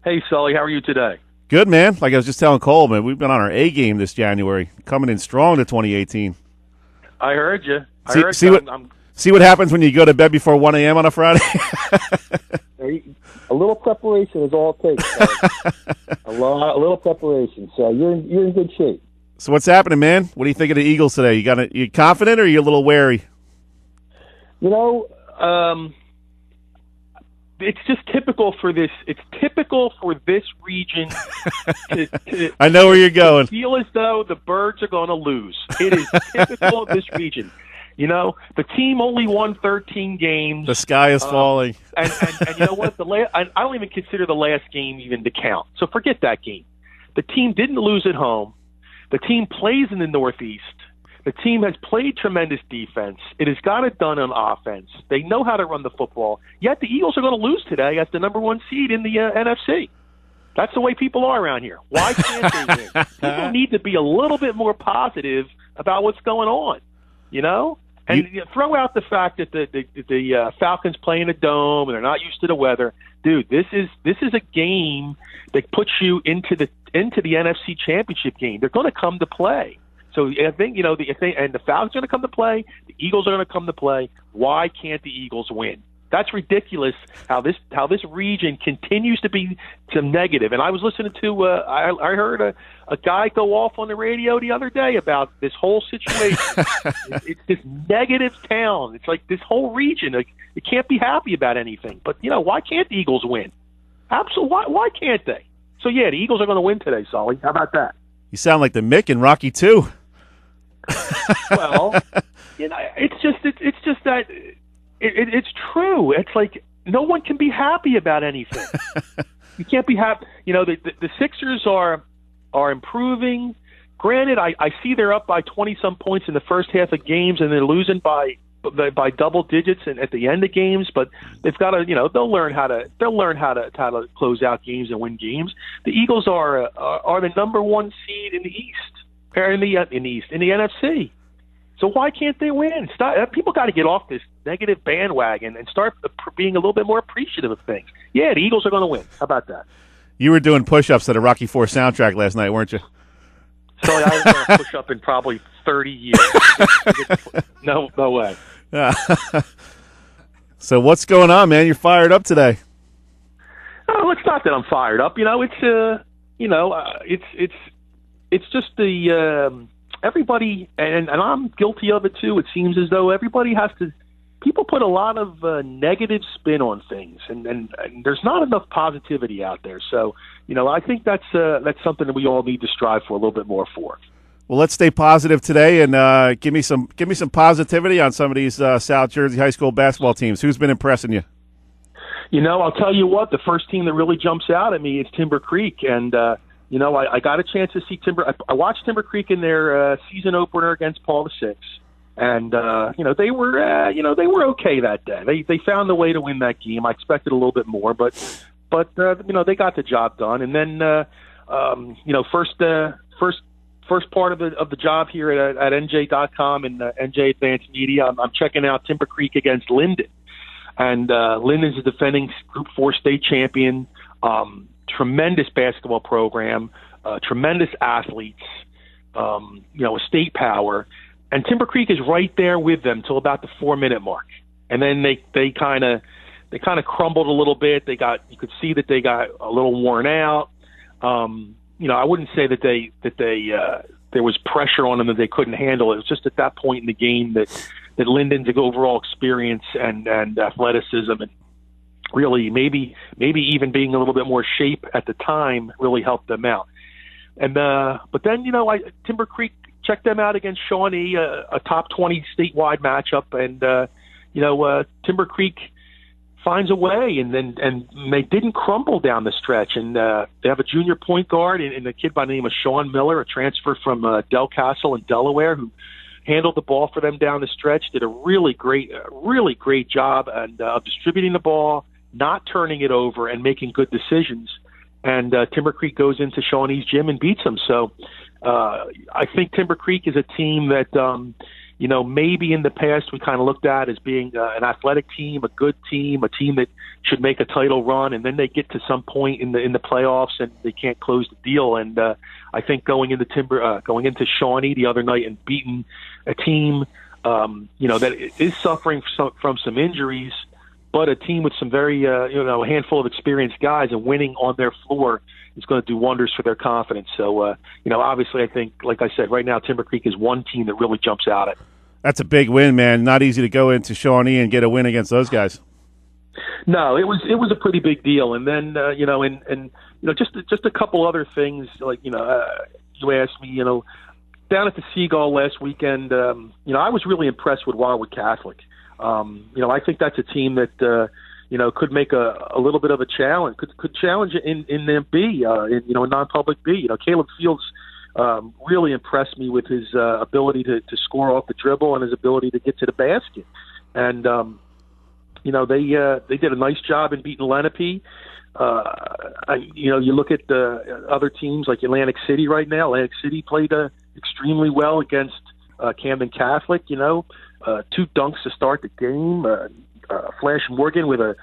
Hey, Sully, how are you today? Good, man. Like I was just telling Cole, man, we've been on our A game this January, coming in strong to 2018. I heard you. See what happens when you go to bed before 1 a.m. on a Friday? A little preparation is all it takes. A little preparation. So you're in good shape. So what's happening, man? What do you think of the Eagles today? You confident or are you a little wary? It's just typical for this. It's typical for this region. I know where you're going. Feel as though the Birds are going to lose. It is typical of this region. The team only won 13 games. The sky is falling. And you know what? I don't even consider the last game even to count. So forget that game. The team didn't lose at home. The team plays in the Northeast. The team has played tremendous defense. It has got it done on offense. They know how to run the football. Yet the Eagles are going to lose today as the number one seed in the NFC. That's the way people are around here. Why can't they win? People need to be a little bit more positive about what's going on, And throw out the fact that the Falcons play in a dome and they're not used to the weather. Dude, this is a game that puts you into the NFC Championship game. They're going to come to play. So I think the Falcons are going to come to play. The Eagles are going to come to play. Why can't the Eagles win? That's ridiculous. How this region continues to be some negative. And I was listening to I heard a guy go off on the radio the other day about this whole situation. It's this negative town. It's like this whole region. Like, it can't be happy about anything. But why can't the Eagles win? Absolutely. Why can't they? So yeah, the Eagles are going to win today, Sully. How about that? You sound like the Mick in Rocky II. Well, it's just that it's true. It's like no one can be happy about anything. You can't be happy. The Sixers are improving. Granted, I see they're up by 20-some points in the first half of games, and they're losing by double digits at the end of games. But they've got to, they'll learn how to close out games and win games. The Eagles are the number one seed in the East, or in the NFC. So why can't they win? People got to get off this negative bandwagon and start being a little bit more appreciative of things. Yeah, the Eagles are going to win. How about that? You were doing push-ups to the Rocky IV soundtrack last night, weren't you? So I haven't done a push-up in probably 30 years. No way. So what's going on, man? You're fired up today. Oh, it's not that I'm fired up. It's just the everybody, and I'm guilty of it too. It seems as though everybody has to. People put a lot of negative spin on things, and there's not enough positivity out there. So, I think that's something that we all need to strive for a little bit more for. Well, let's stay positive today, and give me some positivity on some of these South Jersey high school basketball teams. Who's been impressing you? I'll tell you what. The first team that really jumps out at me is Timber Creek, and I got a chance to see Timber. I watched Timber Creek in their season opener against Paul VI. And they were okay that day. They found a way to win that game. I expected a little bit more, but they got the job done. And then first part of the job here at NJ.com and NJ Advanced Media, I'm checking out Timber Creek against Linden, and Linden's a defending Group 4 state champion. Tremendous basketball program, tremendous athletes, a state power. And Timber Creek is right there with them till about the 4-minute mark, and then they kind of crumbled a little bit. You could see that they got a little worn out. I wouldn't say that there was pressure on them that they couldn't handle. It was just at that point in the game that Linden's overall experience and athleticism and really maybe even being a little bit more shape at the time really helped them out. And but then Timber Creek. Check them out against Shawnee, a top 20 statewide matchup, and Timber Creek finds a way, and they didn't crumble down the stretch. And they have a junior point guard and a kid by the name of Sean Miller, a transfer from Del Castle in Delaware, who handled the ball for them down the stretch. Did a really great job of distributing the ball, not turning it over, and making good decisions. And Timber Creek goes into Shawnee's gym and beats them. So I think Timber Creek is a team that maybe in the past we kind of looked at as being an athletic team, a good team, a team that should make a title run, and then they get to some point in the playoffs and they can't close the deal. And I think going into Shawnee the other night and beating a team, that is suffering from some injuries, but a team with some very, a handful of experienced guys, and winning on their floor is going to do wonders for their confidence. So, obviously I think, like I said, right now Timber Creek is one team that really jumps out at. That's a big win, man. Not easy to go into Shawnee and get a win against those guys. No, it was a pretty big deal. And then, just a couple other things, like, you asked me, down at the Seagull last weekend, I was really impressed with Wildwood Catholic. I think that's a team that, could make a little bit of a challenge, could challenge in the B, in non-public B. Caleb Fields really impressed me with his ability to score off the dribble and his ability to get to the basket. And, they did a nice job in beating Lenape. You look at the other teams like Atlantic City right now. Atlantic City played extremely well against Camden Catholic. 2 dunks to start the game. Flash Morgan with a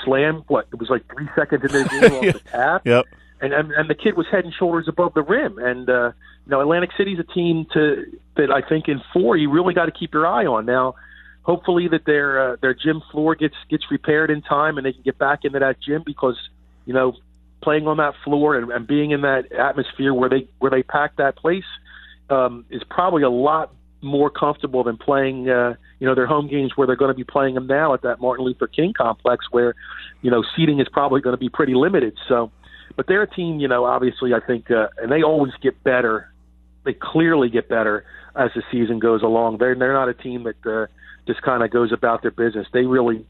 slam. It was like 3 seconds into the game off the tap. Yep. And the kid was head and shoulders above the rim. And Atlantic City's a team that I think in 4 you really got to keep your eye on. Now, hopefully that their gym floor gets repaired in time and they can get back into that gym, because playing on that floor and being in that atmosphere where they pack that place is probably a lot more comfortable than playing their home games where they're going to be playing them now at that Martin Luther King complex, where seating is probably going to be pretty limited. So, but they're a team, obviously I think, and they always get better. They clearly get better as the season goes along. They're not a team that just kind of goes about their business. They really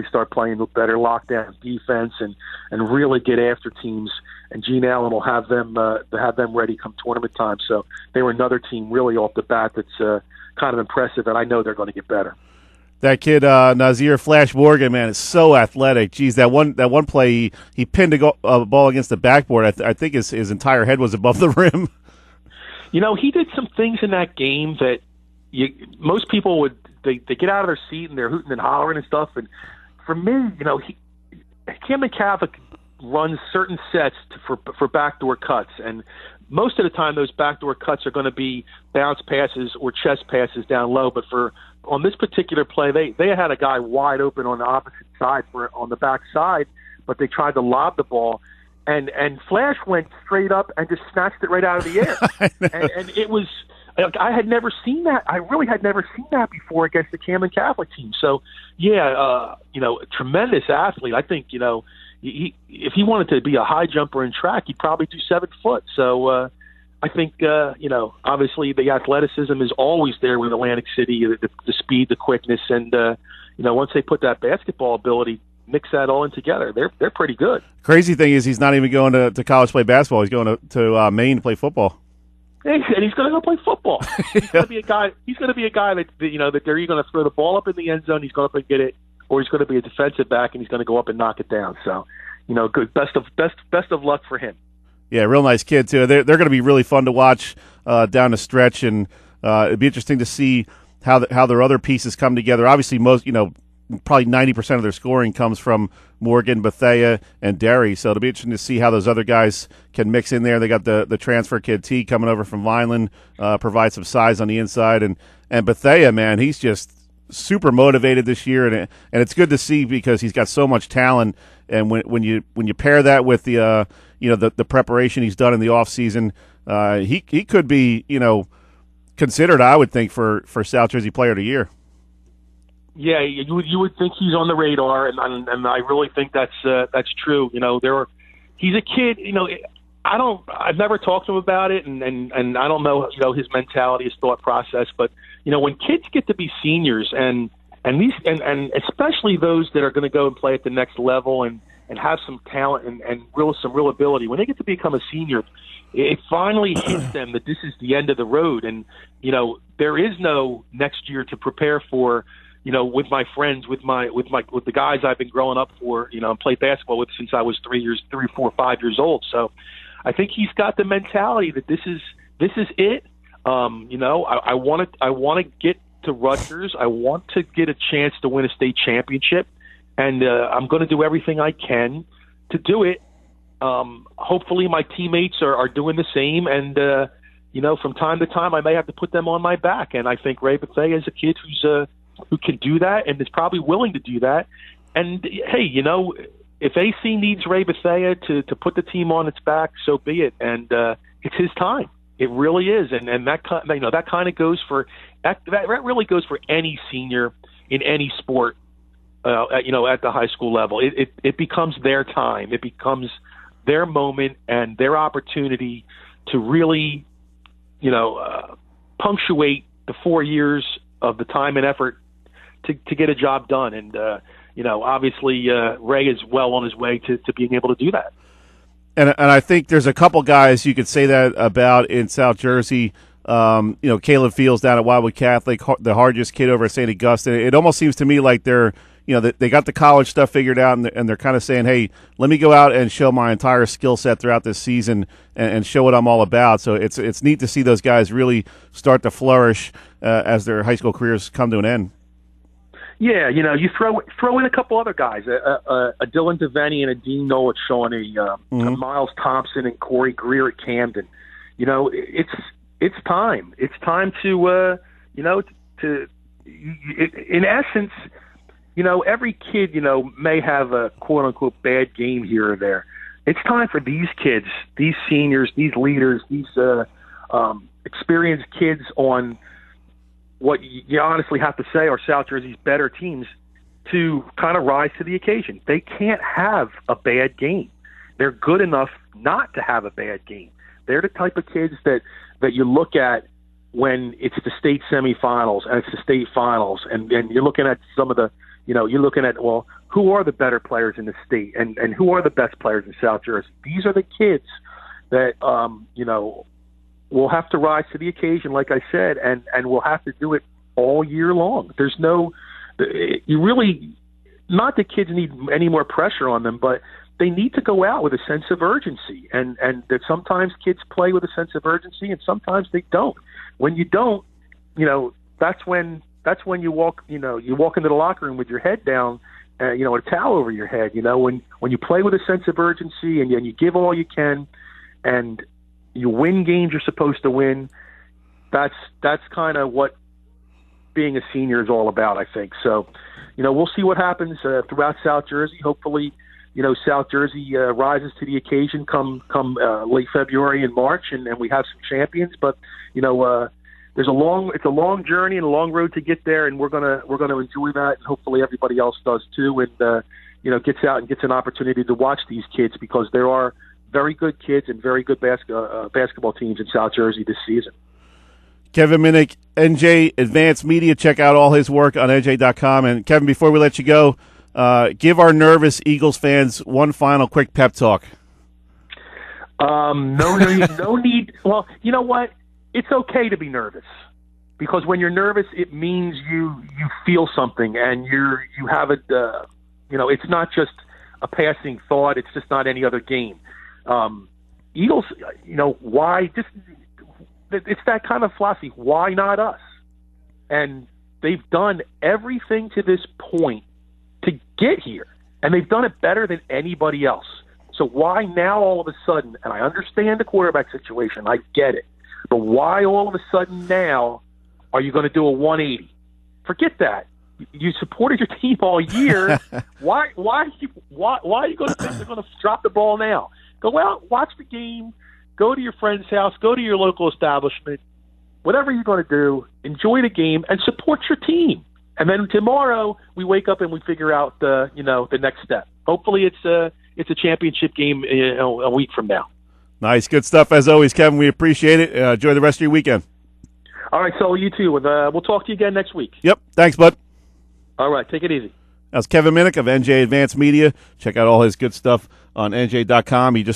start playing with better lockdown defense and really get after teams. And Gene Allen will have them ready come tournament time. So they were another team really off the bat that's kind of impressive, and I know they're going to get better. That kid Nazir Flash Morgan, man, is so athletic. Geez, that one play he pinned a ball against the backboard. I think his entire head was above the rim. He did some things in that game that most people would. They get out of their seat and they're hooting and hollering and stuff. And for me, Camden Catholic runs certain sets for backdoor cuts, and most of the time those backdoor cuts are going to be bounce passes or chest passes down low. But on this particular play, they had a guy wide open on the opposite side on the back side, but they tried to lob the ball, and Flash went straight up and just snatched it right out of the air. and it was. I had never seen that. I really had never seen that before against the Camden Catholic team. So, tremendous athlete. I think, if he wanted to be a high jumper in track, he'd probably do 7 foot. So, I think, obviously the athleticism is always there with Atlantic City, the speed, the quickness, and, once they put that basketball ability, mix that all in together, they're pretty good. Crazy thing is he's not even going to college to play basketball. He's going to Maine to play football. And he's going to go play football. He's going to be a guy. He's going to be a guy that that they're either going to throw the ball up in the end zone, he's going to get it, or he's going to be a defensive back and he's going to go up and knock it down. So, good. Best of luck for him. Yeah, real nice kid too. They're going to be really fun to watch down the stretch, and it'd be interesting to see how their other pieces come together. Obviously, probably 90% of their scoring comes from Morgan, Bethea, and Derry. So it'll be interesting to see how those other guys can mix in there. They got the transfer kid T coming over from Vineland, provide some size on the inside. And Bethea, man, he's just super motivated this year, and it's good to see because he's got so much talent. And when you pair that with the preparation he's done in the off season, he could be considered, I would think, for South Jersey Player of the Year. Yeah, you would think he's on the radar, and I really think that's true. He's a kid. I've never talked to him about it, and I don't know his mentality, his thought process. But when kids get to be seniors, and especially those that are going to go and play at the next level and have some talent and some real ability, when they get to become a senior, it finally hits them that this is the end of the road, and there is no next year to prepare for. With my friends, with the guys I've been growing up for, and played basketball with since I was 3, 4, 5 years old. So I think he's got the mentality that this is it. I want to get to Rutgers. I want to get a chance to win a state championship, and I'm going to do everything I can to do it. Hopefully my teammates are doing the same, and from time to time I may have to put them on my back, and I think Ray Bethea is a kid who can do that and is probably willing to do that. And hey, if AC needs Ray Bethea to put the team on its back, so be it. And it's his time. It really is, and that kind of goes for that really goes for any senior in any sport. At the high school level, it becomes their time. It becomes their moment and their opportunity to really, punctuate the 4 years of the time and effort to get a job done. And, obviously Ray is well on his way to being able to do that. And I think there's a couple guys you could say that about in South Jersey. Caleb Fields down at Wildwood Catholic, the hardest kid over at St. Augustine. It almost seems to me like they're, they got the college stuff figured out, and they're kind of saying, hey, let me go out and show my entire skill set throughout this season and show what I'm all about. So it's neat to see those guys really start to flourish as their high school careers come to an end. Yeah, you throw in a couple other guys, a Dylan DeVenny and a Dean Noah Shawnee, a Miles Thompson and Corey Greer at Camden. It's time. It's time to in essence, every kid, may have a quote-unquote bad game here or there. It's time for these kids, these seniors, these leaders, these experienced kids on what you honestly have to say are South Jersey's better teams to kind of rise to the occasion. They can't have a bad game. They're good enough not to have a bad game. They're the type of kids that you look at when it's the state semifinals and it's the state finals, and you're looking at some of the, you're looking at, well, who are the better players in the state and who are the best players in South Jersey? These are the kids that, will have to rise to the occasion, like I said, and we'll have to do it all year long. There's not the kids need any more pressure on them, but they need to go out with a sense of urgency, and that sometimes kids play with a sense of urgency and sometimes they don't. When you don't, that's when you walk into the locker room with your head down, a towel over your head. When you play with a sense of urgency and you give all you can, and you win games you're supposed to win, that's kind of what being a senior is all about, I think. So, we'll see what happens throughout South Jersey. Hopefully, South Jersey rises to the occasion come late February and March, and we have some champions. But it's a long journey and a long road to get there, and we're gonna enjoy that, and hopefully everybody else does too, and gets out and gets an opportunity to watch these kids, because there are very good kids and very good basketball teams in South Jersey this season. Kevin Minnick, NJ Advanced Media. Check out all his work on NJ.com. And Kevin, before we let you go, give our nervous Eagles fans one final quick pep talk. No need. Well, you know what? It's okay to be nervous, because when you're nervous, it means you feel something, and you have it. It's not just a passing thought. It's just not any other game. Eagles, why? It's that kind of philosophy. Why not us? And they've done everything to this point to get here, and they've done it better than anybody else. So why now all of a sudden? And I understand the quarterback situation. I get it. But why all of a sudden now are you going to do a 180? Forget that. You supported your team all year. Why are you going to think they're going to drop the ball now? Go out, watch the game, go to your friend's house, go to your local establishment, whatever you're going to do, enjoy the game and support your team. And then tomorrow we wake up and we figure out the next step. Hopefully it's a championship game a week from now. Nice, good stuff as always, Kevin. We appreciate it. Enjoy the rest of your weekend. All right, so you too. And we'll talk to you again next week. Yep, thanks, bud. All right, take it easy. That's Kevin Minnick of NJ Advanced Media. Check out all his good stuff on NJ.com. He just